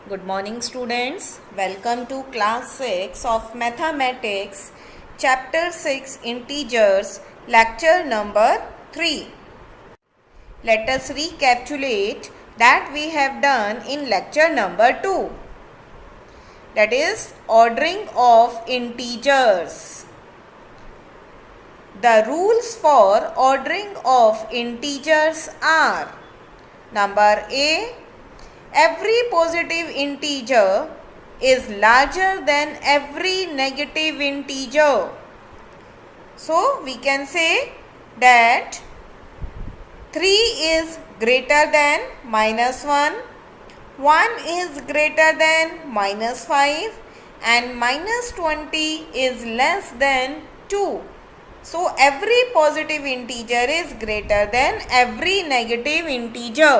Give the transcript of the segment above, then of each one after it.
Good morning, students. Welcome to class 6 of Mathematics, chapter 6 Integers, lecture number 3. Let us recapitulate that we have done in lecture number 2. That is ordering of integers. The rules for ordering of integers are: number A, every positive integer is larger than every negative integer. So we can say that 3 is greater than -1, 1 is greater than -5 and -20 is less than 2. So every positive integer is greater than every negative integer.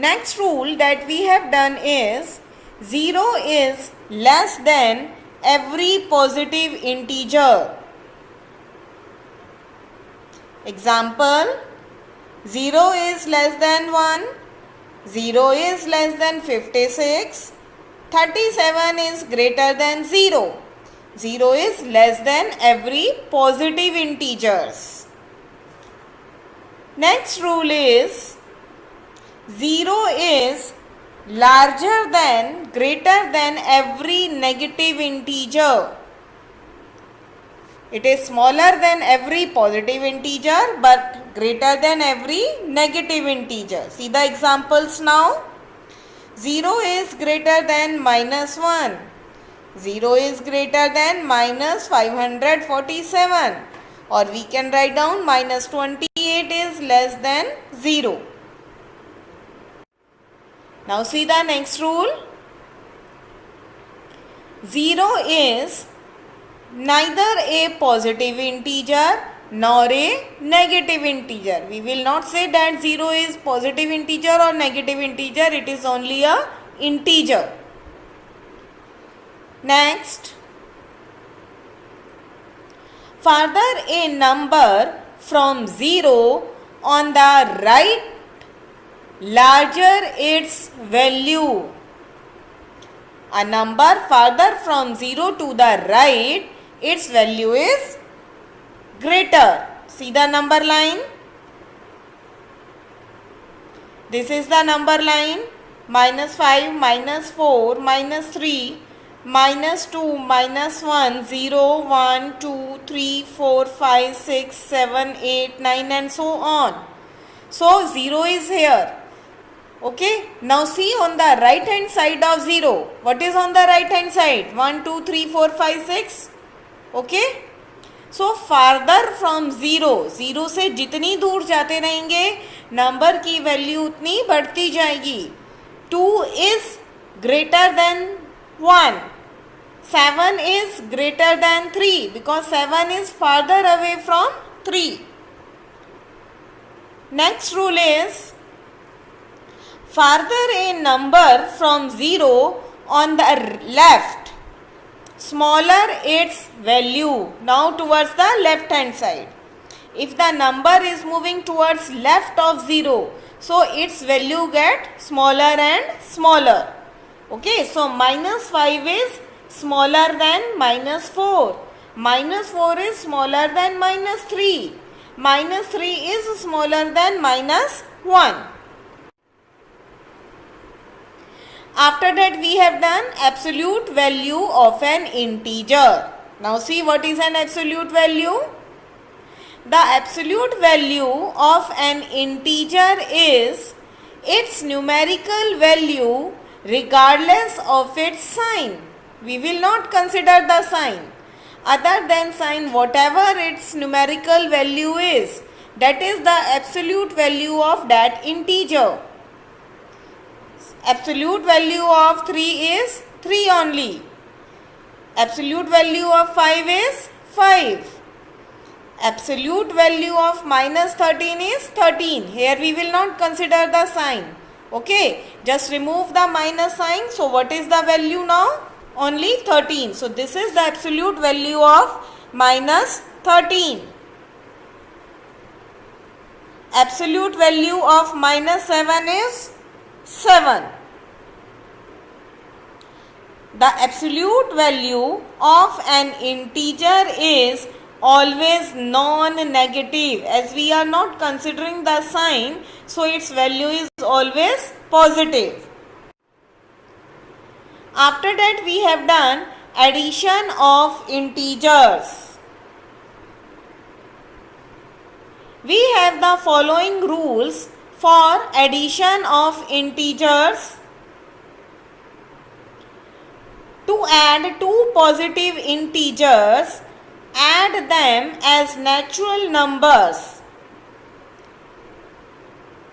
Next rule that we have done is 0 is less than every positive integer. Example, 0 is less than 1, 0 is less than 56, 37 is greater than 0. 0 is less than every positive integers. Next rule is 0 is larger than, greater than every negative integer. It is smaller than every positive integer but greater than every negative integer. See the examples now. 0 is greater than -1. 0 is greater than -547. Or we can write down -28 is less than 0. Now see the next rule. 0 is neither a positive integer nor a negative integer. We will not say that 0 is positive integer or negative integer. It is only a integer. Next, further a number from 0 on the right larger its value. A number further from 0 to the right, its value is greater. See the number line. This is the number line. -5, -4, -3, -2, -1, 0, 1, 2, 3, 4, 5, 6, 7, 8, 9 and so on. So 0 is here. Okay, now see on the right hand side of 0. What is on the right hand side? 1, 2, 3, 4, 5, 6. Okay, so farther from 0, 0 से जितनी दूर जाते रहेंगे number की value उतनी बढ़ती जाएगी. 2 is greater than 1. 7 is greater than 3 because 7 is farther away from 3. Next rule is further a number from 0 on the left, smaller its value. Now towards the left hand side. If the number is moving towards left of 0, so its value get smaller and smaller. Okay, so -5 is smaller than -4. -4 is smaller than -3. -3 is smaller than -1. After that we have done absolute value of an integer. Now see what is an absolute value. The absolute value of an integer is its numerical value regardless of its sign. We will not consider the sign. Other than sign, whatever its numerical value is, that is the absolute value of that integer. Absolute value of 3 is 3 only. Absolute value of 5 is 5. Absolute value of -13 is 13. Here we will not consider the sign. Okay, just remove the minus sign. So what is the value now? Only 13. So this is the absolute value of -13. Absolute value of -7 is 7. The absolute value of an integer is always non-negative, as we are not considering the sign, so its value is always positive. After that we have done addition of integers. We have the following rules for addition of integers. To add two positive integers, add them as natural numbers.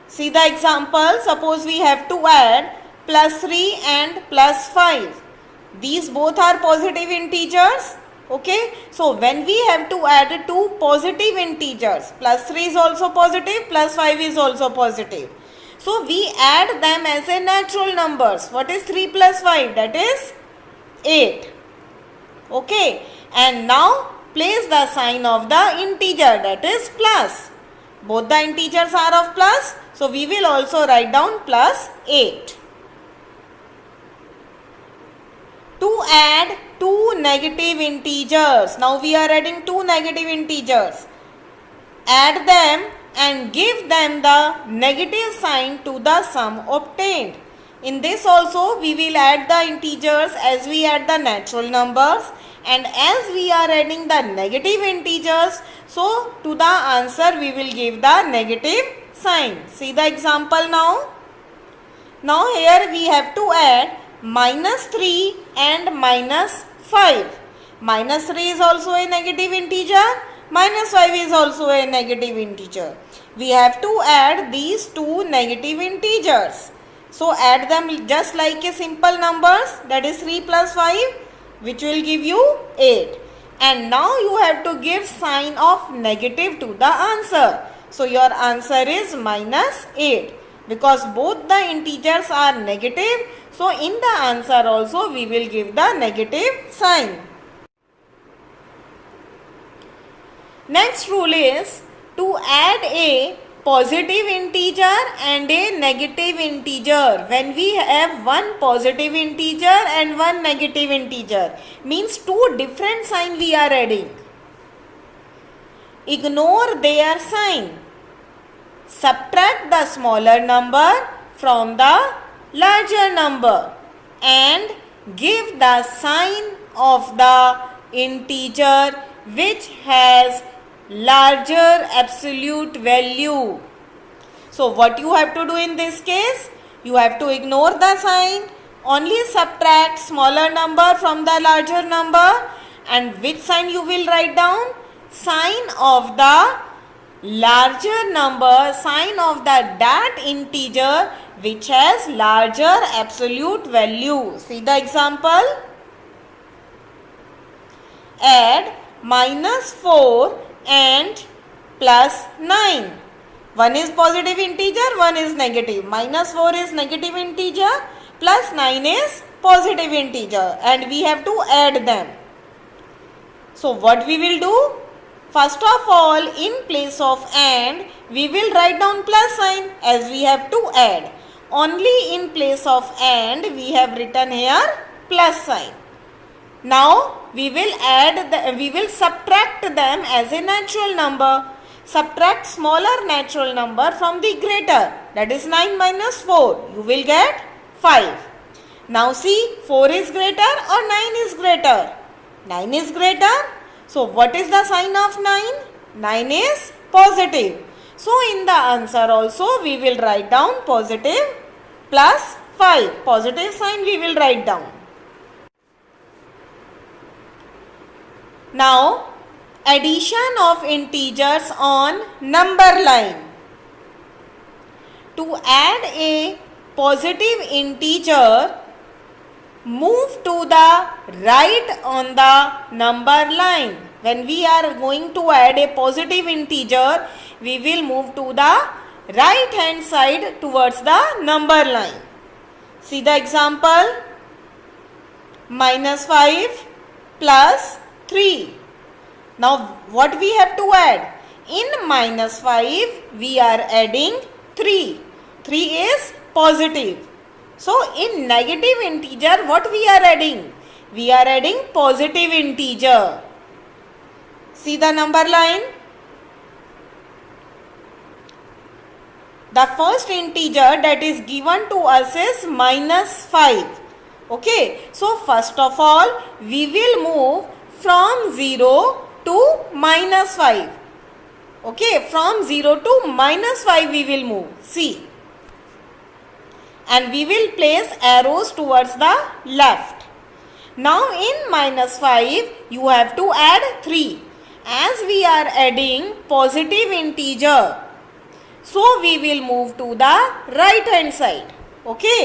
See the example. Suppose we have to add plus 3 and plus 5. These both are positive integers. Okay, so when we have to add two positive integers, plus 3 is also positive, plus 5 is also positive. So we add them as a natural numbers. What is 3 plus 5? That is 8. Okay, and now place the sign of the integer, that is plus. Both the integers are of plus, so we will also write down plus 8. To add two negative integers, now we are adding two negative integers. Add them and give them the negative sign to the sum obtained. In this also we will add the integers as we add the natural numbers, and as we are adding the negative integers, so to the answer we will give the negative sign. See the example now. Now here we have to add minus 3 and minus 5. Minus 3 is also a negative integer. Minus 5 is also a negative integer. We have to add these two negative integers. So add them just like a simple numbers, that is 3 plus 5, which will give you 8. And now you have to give sign of negative to the answer. So your answer is minus 8. Because both the integers are negative, so in the answer also we will give the negative sign. Next rule is to add a positive integer and a negative integer. When we have one positive integer and one negative integer, means two different sign we are adding. Ignore their sign. Subtract the smaller number from the larger number and give the sign of the integer which has larger absolute value. So what you have to do in this case? You have to ignore the sign, only subtract smaller number from the larger number, and which sign you will write down? Sign of the larger number, sign of that integer which has larger absolute value. See the example. Add minus 4 and plus 9. One is positive integer, one is negative. Minus 4 is negative integer, plus 9 is positive integer, and we have to add them. So what we will do? First of all, in place of and, we will write down plus sign as we have to add. Only in place of and we have written here plus sign. Now we will subtract them as a natural number. Subtract smaller natural number from the greater, that is 9 minus 4. You will get 5. Now see, 4 is greater or 9 is greater? 9 is greater. So what is the sign of 9? 9 is positive. So in the answer also we will write down positive plus 5. Positive sign we will write down. Now addition of integers on number line. To add a positive integer, move to the right on the number line. When we are going to add a positive integer, we will move to the right hand side towards the number line. See the example. Minus 5 plus 3. Now what we have to add? In minus 5 we are adding 3. 3 is positive. So in negative integer, what we are adding? We are adding positive integer. See the number line. The first integer that is given to us is -5. Okay. So first of all, we will move from 0 to -5. Okay. From 0 to -5 we will move. See. And we will place arrows towards the left. Now in -5 you have to add 3. As we are adding positive integer, so we will move to the right hand side. Okay.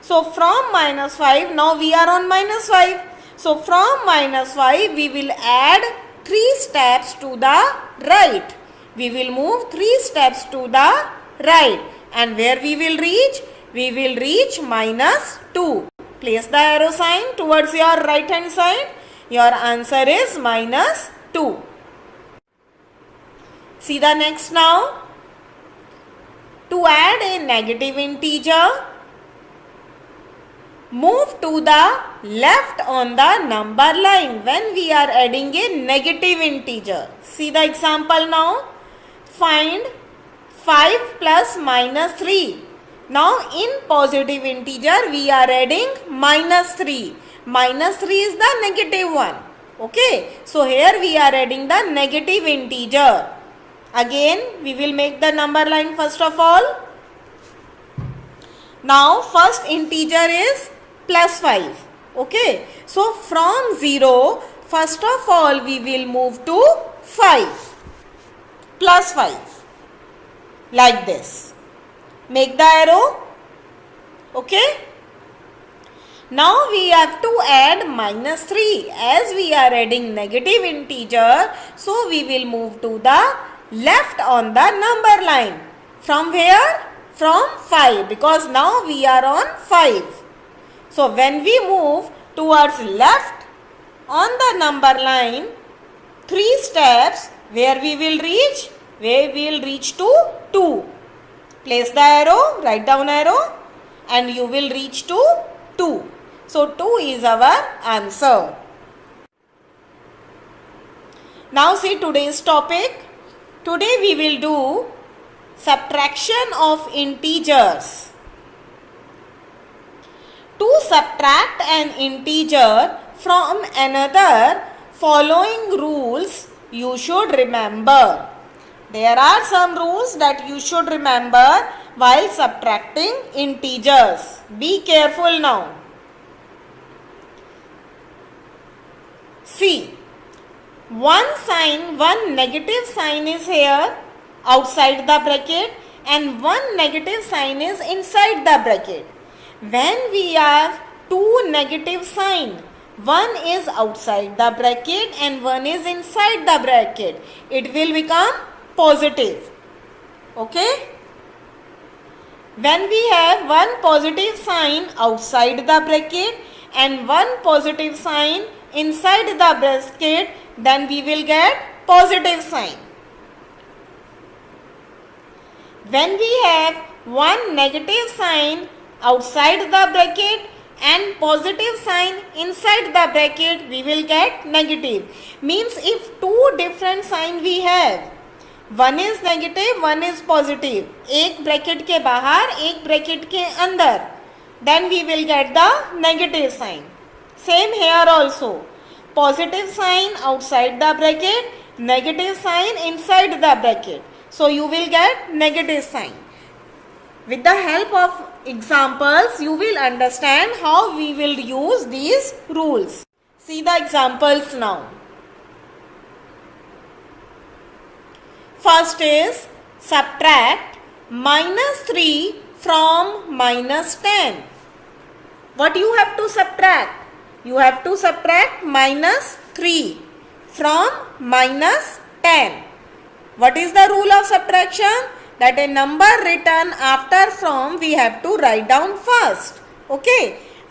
So from -5, now we are on -5. So from -5 we will add 3 steps to the right. We will move 3 steps to the right. And where we will reach? We will reach -2. Place the arrow sign towards your right hand side. Your answer is -2. See the next now. To add a negative integer, move to the left on the number line when we are adding a negative integer. See the example now. Find 5 plus -3. Now in positive integer we are adding -3. -3 is the negative one. Okay. So here we are adding the negative integer. Again we will make the number line first of all. Now first integer is +5. Okay. So from 0, first of all we will move to 5. +5. Like this. Make the arrow. Okay. Now we have to add -3. As we are adding negative integer, so we will move to the left on the number line. From where? From 5, because now we are on 5. So when we move towards left on the number line, 3 steps, where we will reach? Where we will reach to 2. Place the arrow, write down arrow, and you will reach to 2. So 2 is our answer. Now see today's topic. Today we will do subtraction of integers. To subtract an integer from another, following rules you should remember. There are some rules that you should remember while subtracting integers. Be careful now. See, one negative sign is here outside the bracket and one negative sign is inside the bracket. When we have two negative signs, one is outside the bracket and one is inside the bracket, it will become positive. Okay. When we have one positive sign outside the bracket and one positive sign inside the bracket, then we will get positive sign. When we have one negative sign outside the bracket and positive sign inside the bracket, we will get negative. Means if two different sign we have, one is negative, one is positive, एक bracket के बाहर एक bracket के अंदर, then we will get the negative sign. Same here also, positive sign outside the bracket, negative sign inside the bracket, so you will get negative sign. With the help of examples you will understand how we will use these rules. See the examples now. First is subtract -3 from -10. What you have to subtract? You have to subtract -3 from -10. What is the rule of subtraction? That a number written after from we have to write down first. Okay.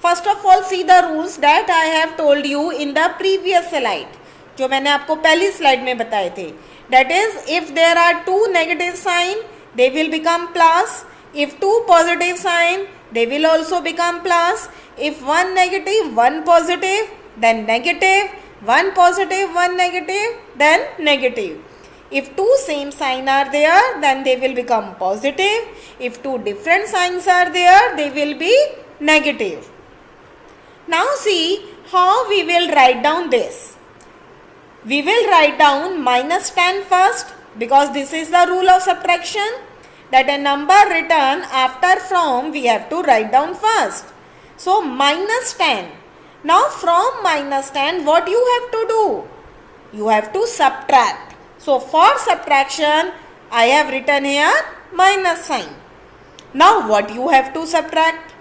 First of all see the rules that I have told you in the previous slide. जो मैंने आपको पहली slide में बताए थे. That is, if there are two negative sign, they will become plus. If two positive sign, they will also become plus. If one negative, one positive, then negative. One positive, one negative, then negative. If two same sign are there, then they will become positive. If two different signs are there, they will be negative. Now see how we will write down this. We will write down minus 10 first, because this is the rule of subtraction, that a number written after from we have to write down first. So minus 10. Now from minus 10, what you have to do? You have to subtract. So for subtraction, I have written here minus sign. Now what you have to subtract?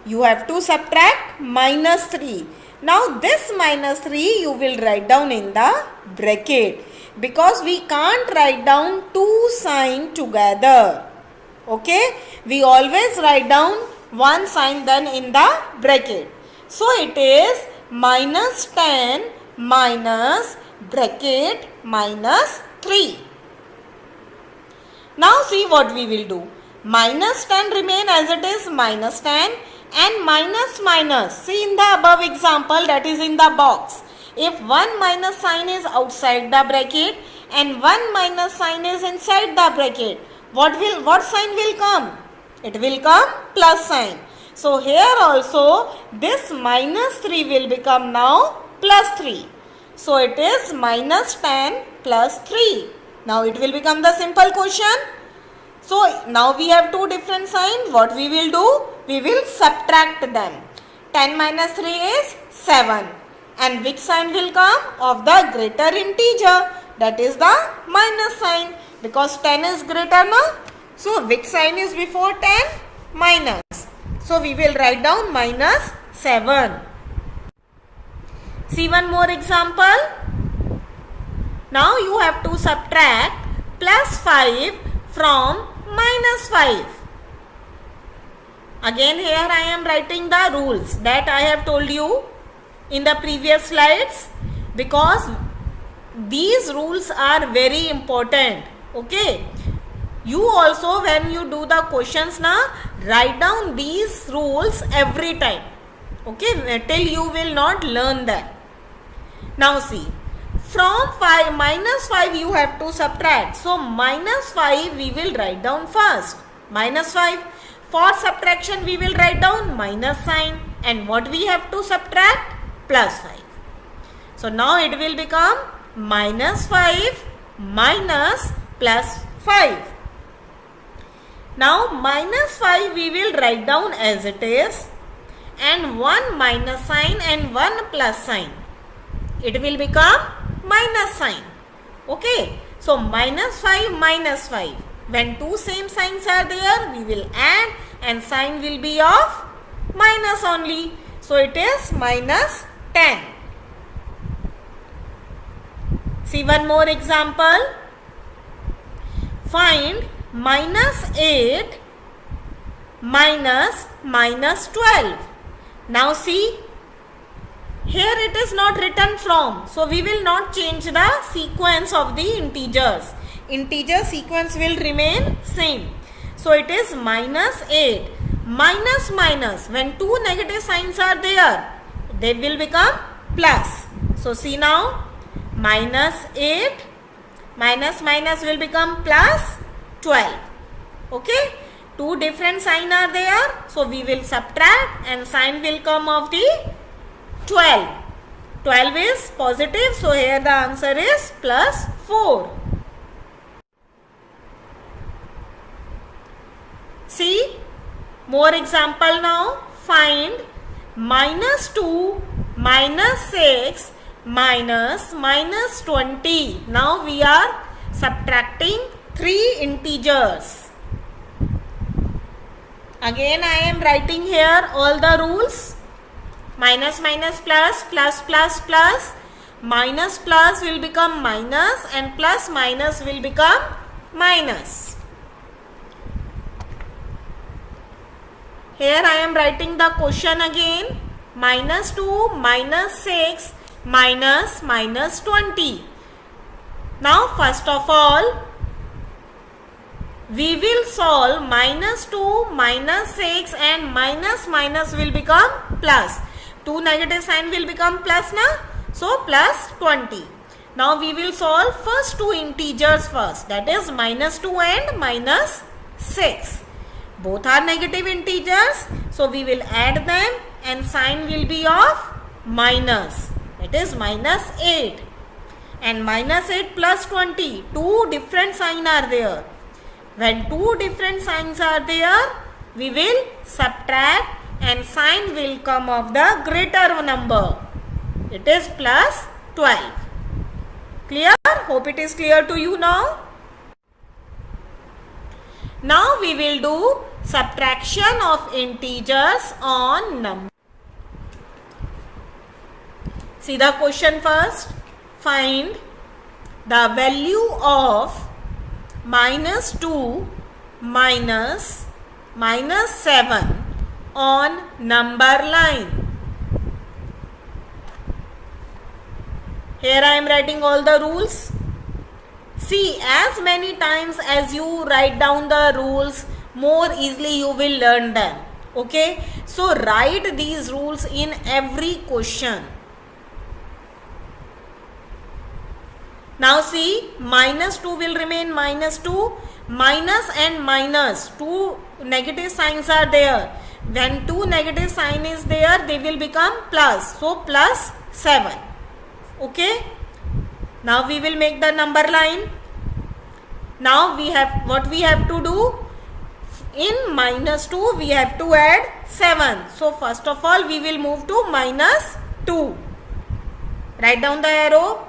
You have to subtract minus 3. Now this minus 3 you will write down in the bracket, because we can't write down two sign together. Okay, we always write down one sign then in the bracket. So it is minus 10 minus bracket minus 3. Now see what we will do. Minus 10 remain as it is, minus 10, and minus minus. See in the above example, that is in the box. If one minus sign is outside the bracket and one minus sign is inside the bracket, what sign will come? It will come plus sign. So here also this minus 3 will become now plus 3. So it is minus 10 plus 3. Now it will become the simple question. So now we have two different signs. What we will do? We will subtract them. 10 minus 3 is 7. And which sign will come? Of the greater integer. That is the minus sign. Because 10 is greater now. So which sign is before 10? Minus. So we will write down minus 7. See one more example. Now you have to subtract plus 5 from minus 5. Again here I am writing the rules that I have told you in the previous slides, because these rules are very important. Okay. You also, when you do the questions now, write down these rules every time. Okay, till you will not learn them. Now see, from minus 5 you have to subtract. So minus 5 we will write down first. Minus 5. For subtraction we will write down minus sign. And what we have to subtract? Plus 5. So now it will become minus 5 minus plus 5. Now minus 5 we will write down as it is, and one minus sign and one plus sign. It will become minus sign. Okay. So minus 5 minus 5. When two same signs are there, we will add and sign will be of minus only. So it is minus 10. See one more example. Find minus 8 minus minus 12. Now see, here it is not written from. So we will not change the sequence of the integers. Integer sequence will remain same. So it is minus 8 minus minus. When two negative signs are there, they will become plus. So see now, minus 8 minus minus will become plus 12. Okay. Two different signs are there. So we will subtract and sign will come of the 12. 12 is positive. So here the answer is plus 4. See more example now. Find minus 2 minus 6 minus minus 20. Now we are subtracting three integers. Again I am writing here all the rules. Minus minus plus, plus plus plus. Minus plus will become minus and plus minus will become minus. Here I am writing the question again. Minus 2 minus 6 minus minus 20. Now first of all, we will solve minus 2, minus 6 and minus will become plus. 2 negative sign will become plus na? So plus 20. Now we will solve first two integers first, that is minus 2 and minus 6. Both are negative integers, so we will add them and sign will be of minus, that is minus 8. And minus 8 plus 20, two different signs are there. When two different signs are there, we will subtract and sign will come of the greater number. It is plus 12. Clear? Hope it is clear to you now. Now we will do subtraction of integers on number. See the question first. Find the value of minus 2 minus 7 on number line. Here I am writing all the rules. See, as many times as you write down the rules, more easily you will learn them. Okay? So write these rules in every question. Now see, minus 2 will remain minus 2. Minus and minus, two negative signs are there. When two negative sign is there, they will become plus. So plus 7. Okay. Now we will make the number line. Now we have, what we have to do? In minus 2 we have to add 7. So first of all we will move to minus 2. Write down the arrow.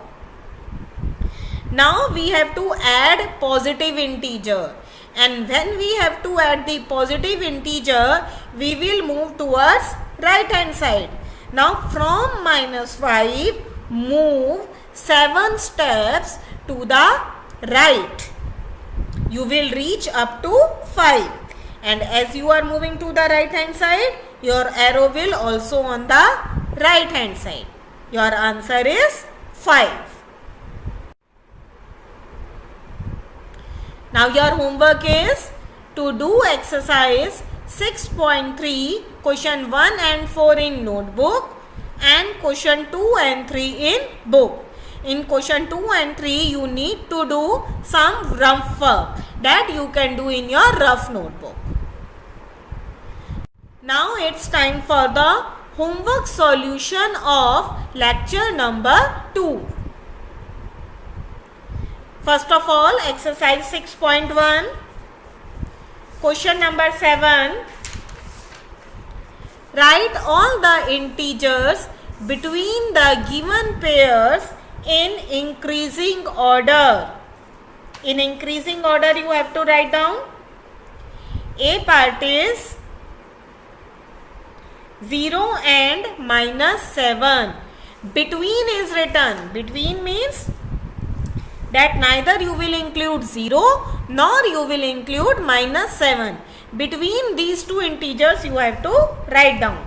Now we have to add positive integer, and when we have to add the positive integer, we will move towards right hand side. Now from minus 5, move 7 steps to the right. You will reach up to 5, and as you are moving to the right hand side, your arrow will also on the right hand side. Your answer is 5. Now your homework is to do exercise 6.3, question 1 and 4 in notebook and question 2 and 3 in book. In question 2 and 3 you need to do some rough work that you can do in your rough notebook. Now it's time for the homework solution of lecture number 2. First of all, exercise 6.1, question number 7. Write all the integers between the given pairs in increasing order. In increasing order you have to write down. A part is 0 and minus 7. Between is written. Between means that neither you will include 0 nor you will include minus 7. Between these two integers you have to write down,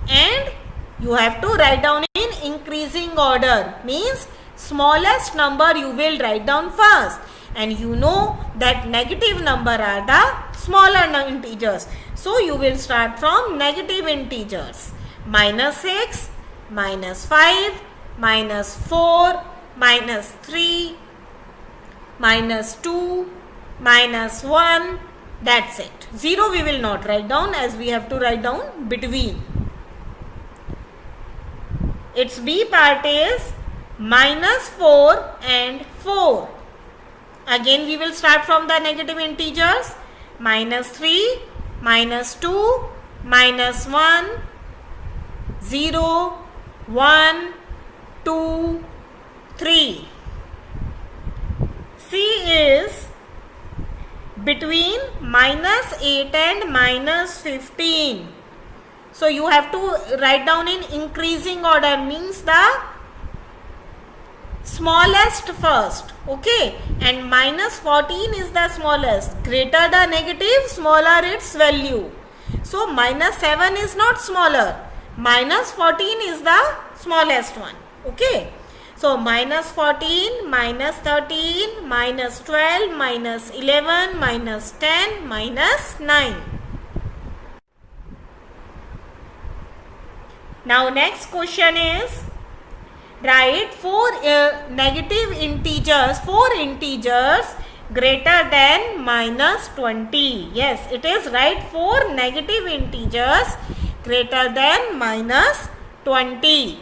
and you have to write down in increasing order, means smallest number you will write down first, and you know that negative number are the smaller integers. So you will start from negative integers. Minus 6, minus 5, minus 4, minus 3, minus 2, minus 1, that's it. 0 we will not write down, as we have to write down between. Its B part is minus 4 and 4. Again we will start from the negative integers. Minus 3, minus 2, minus 1, 0, 1, 2, 3. C is between minus 8 and minus 15. So you have to write down in increasing order, means the smallest first. Okay, and minus 14 is the smallest. Greater the negative, smaller its value. So minus 7 is not smaller. Minus 14 is the smallest one. Okay. So minus 14, minus 13, minus 12, minus 11, minus 10, minus 9. Now next question is, write four negative integers, 4 integers greater than minus 20. Yes, it is right, 4 negative integers greater than minus 20.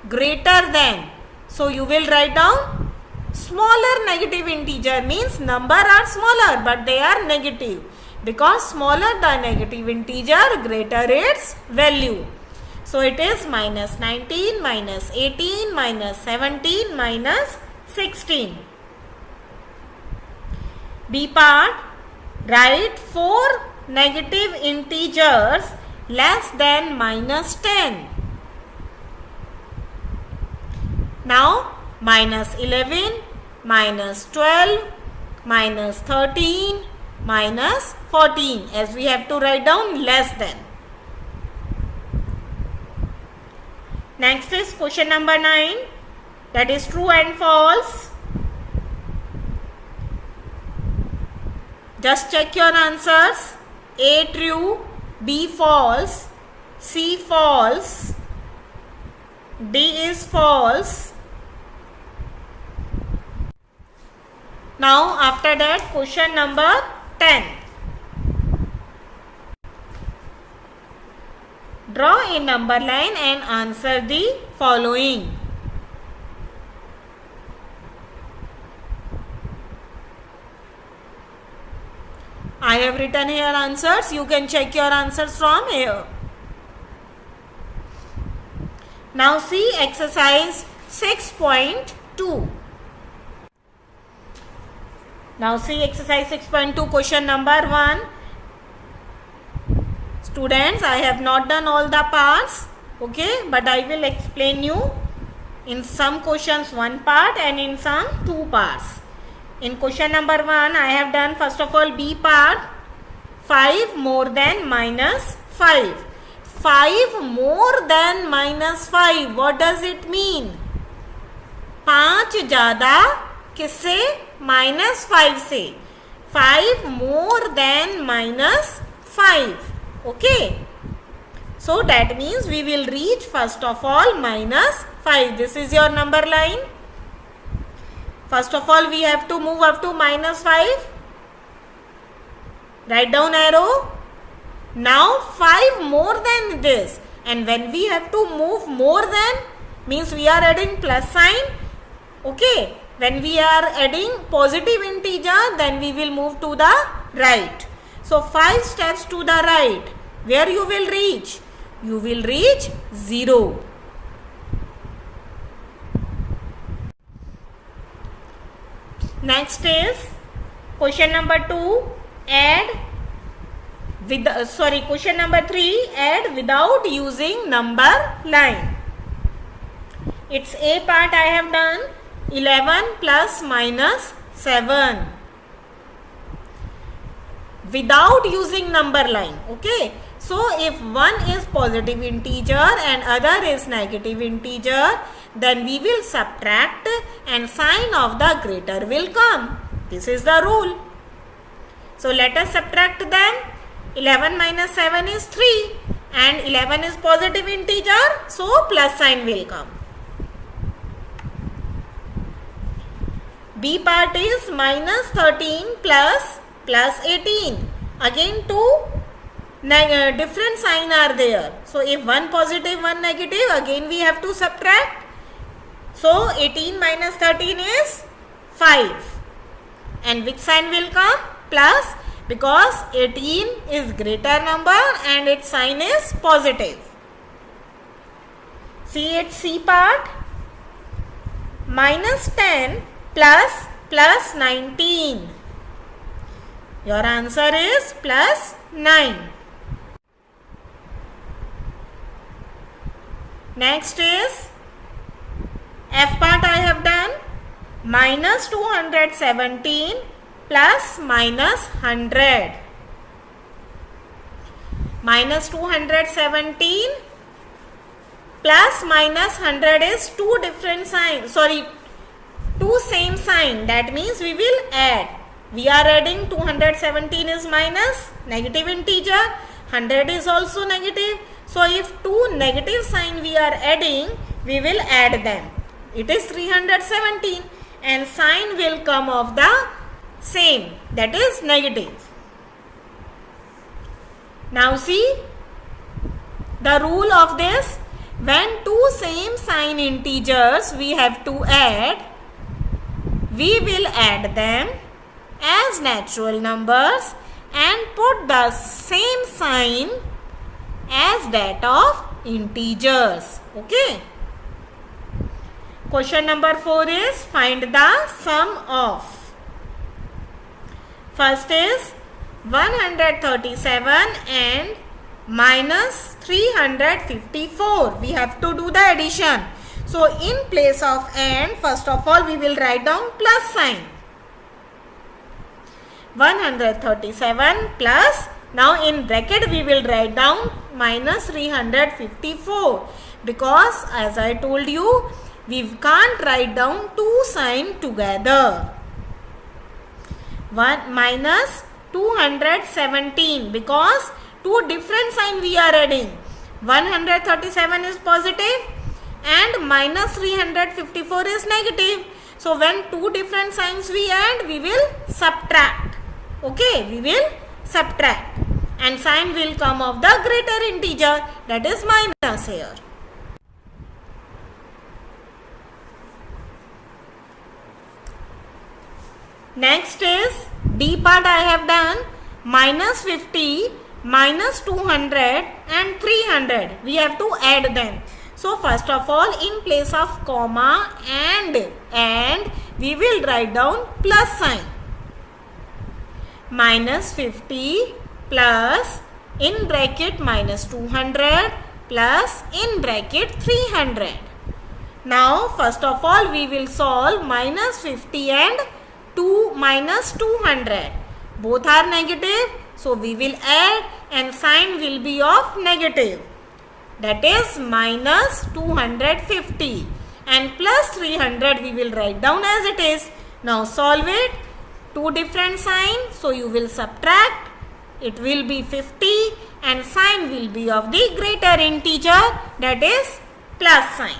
Greater than. So you will write down smaller negative integer, means number are smaller but they are negative. Because smaller the negative integer, greater its value. So it is minus 19, minus 18, minus 17, minus 16. B part, write 4 negative integers less than minus 10. Now minus 11, minus 12, minus 13, minus 14, as we have to write down less than. Next is question number 9, that is true and false. Just check your answers. A true, B false, C false, D is false. Now after that, question number 10. Draw a number line and answer the following. I have written here answers. You can check your answers from here. Now see exercise 6.2. Now see exercise 6.2, question number 1. Students, I have not done all the parts, okay, but I will explain you in some questions one part and in some 2 parts. In question number 1, I have done first of all B part, 5 more than minus 5. 5 more than minus 5, what does it mean? 5 ज़्यादा किससे? minus 5 से. 5 more than minus 5. Okay, so that means we will reach first of all minus 5. This is your number line. First of all we have to move up to minus 5. Write down arrow. Now 5 more than this, and when we have to move more than, means we are adding plus sign. Okay, when we are adding positive integer, then we will move to the right. So 5 steps to the right. Where you will reach? You will reach 0. Next is question number 2. Add with question number 3. Add without using number line. It's A part I have done. 11 plus minus 7. Without using number line. Okay. So if one is positive integer and other is negative integer, then we will subtract and sign of the greater will come. This is the rule. So let us subtract them. 11 minus 7 is 3 and 11 is positive integer, so plus sign will come. B part is minus 13 plus 18. Again 2 different sign are there. So if one positive, one negative, again we have to subtract. So 18 minus 13 is 5. And which sign will come? Plus, because 18 is greater number and its sign is positive. See its C part. Minus 10 plus 19. Your answer is plus 9. Next is F part I have done. Minus 217 plus minus 100. Minus 217 Plus minus 100 is two different signs, sorry, two same sign. That means we will add. We are adding 217 is minus, negative integer, 100 is also negative. So if two negative sign we are adding, we will add them. It is 317 and sign will come of the same, that is negative. Now see the rule of this. When two same sign integers we have to add, we will add them as natural numbers and put the same sign as that of integers. Okay. Question number 4 is find the sum of. First is 137 and minus 354. We have to do the addition. So in place of and, first of all we will write down plus sign. 137 plus, now in bracket we will write down minus 354, because as I told you, we can't write down two signs together. 1 minus 217, because two different signs we are adding. 137 is positive and minus 354 is negative. So when two different signs we add, we will subtract. Okay, we will subtract and sign will come of the greater integer, that is minus here. Next is D part I have done. Minus 50, minus 200 and 300. We have to add them. So first of all, in place of comma and we will write down plus sign. Minus 50 plus in bracket minus 200 plus in bracket 300. Now first of all we will solve minus 50 and minus 200. Both are negative, so we will add and sign will be of negative. That is minus 250 and plus 300 we will write down as it is. Now solve it. Two different signs, so you will subtract. It will be 50 and sign will be of the greater integer, that is plus sign.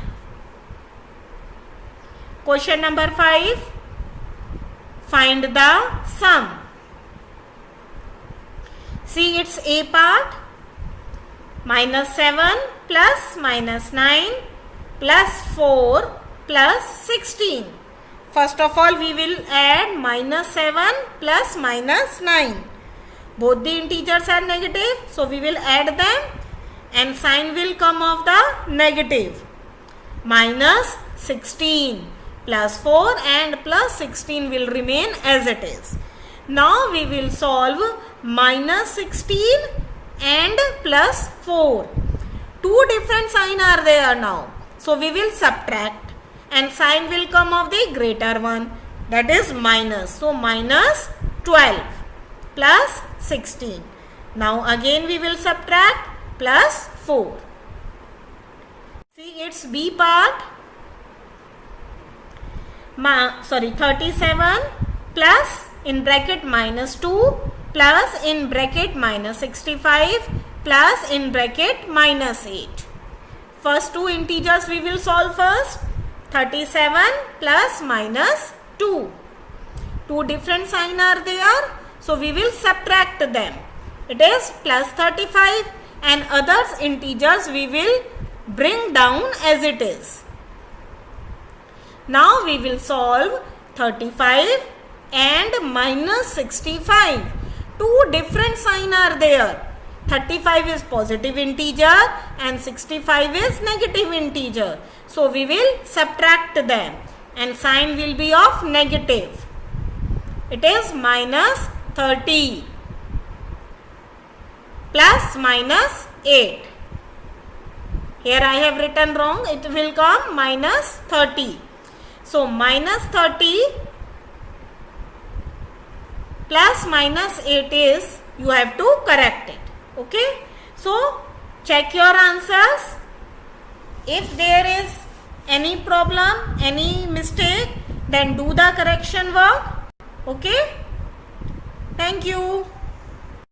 Question number 5. Find the sum. See its A part. Minus 7 plus minus 9 plus 4 plus 16. First of all we will add minus 7 plus minus 9. Both the integers are negative, so we will add them and sign will come of the negative. Minus 16 plus 4 and plus 16 will remain as it is. Now we will solve minus 16 and plus 4. Two different signs are there now. So we will subtract and sign will come of the greater one, that is minus. So minus 12 plus 16. Now again we will subtract plus 4. See its B part. 37 plus in bracket minus 2 plus in bracket minus 65 plus in bracket minus 8. First two integers we will solve first. 37 plus minus 2. Two different signs are there, so we will subtract them. It is plus 35 and others integers we will bring down as it is. Now we will solve 35 and minus 65. Two different signs are there. 35 is positive integer and 65 is negative integer. So we will subtract them and sign will be of negative. It is minus 30 plus minus 8. Here I have written wrong. It will come minus 30. So minus 30 plus minus 8 is, you have to correct it. Okay. So check your answers. If there is any problem, any mistake, then do the correction work. Okay? Thank you.